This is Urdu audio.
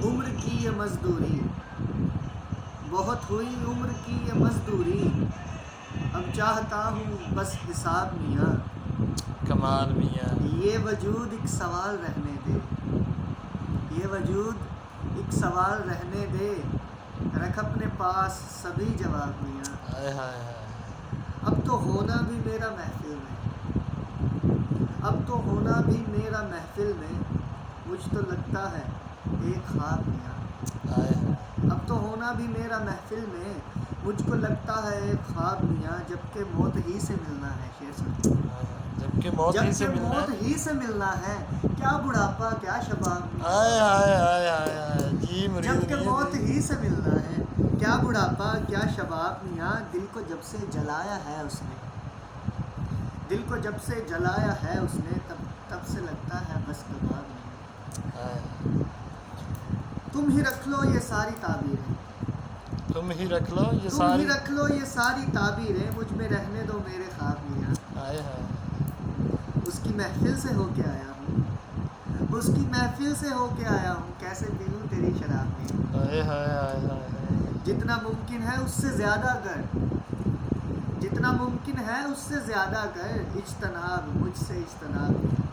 عمر کی یہ مزدوری، بہت ہوئی عمر کی یہ مزدوری، اب چاہتا ہوں بس حساب میاں۔ کمال میاں۔ یہ وجود ایک سوال رہنے دے، یہ وجود ایک سوال رہنے دے، رکھ اپنے پاس سبھی جواب میاں۔ ہائے ہائے ہائے۔ اب تو ہونا بھی میرا محفل میں، اب تو ہونا بھی میرا محفل میں، مجھ تو لگتا ہے ایک خواب میاں۔ ہائے ہائے۔ اب تو ہونا بھی میرا محفل میں، مجھ کو لگتا ہے ایک خواب میاں، جبکہ موت ہی سے ملنا ہے۔ شعر سن، جبکہ موت ہی سے جبکہ ملنا موت ہے۔ ہی سے ملنا ہے، کیا بڑھاپا کیا شباب میاں۔ ہائے ہائے ہائے ہائے ہائے، جی مرید جبکہ نہیں موت ہے۔ ہی سے ملنا ہے، کیا بڑھاپا کیا شباب میاں۔ دل کو جب سے جلایا ہے اس نے، دل کو جب سے جلایا ہے اس نے، تب سے لگتا ہے بس کباب میاں۔ ہائے۔ تم ہی رکھ لو یہ ساری تعبیریں، تم ہی رکھ لو یہ تم ساری۔ ہی رکھ لو یہ ساری تعبیریں، مجھ میں رہنے دو میرے خواب میاں۔ ہائے ہائے۔ اس کی محفل سے ہو کے آیا ہوں، اس کی محفل سے ہو کے آیا ہوں، کیسے پی لوں تیری شراب میاں۔ ہائے ہائے ہائے ہائے۔ جتنا ممکن ہے اس سے زیادہ کر، جتنا ممکن ہے اس سے زیادہ کر، اجتناب مجھ سے اجتناب میاں۔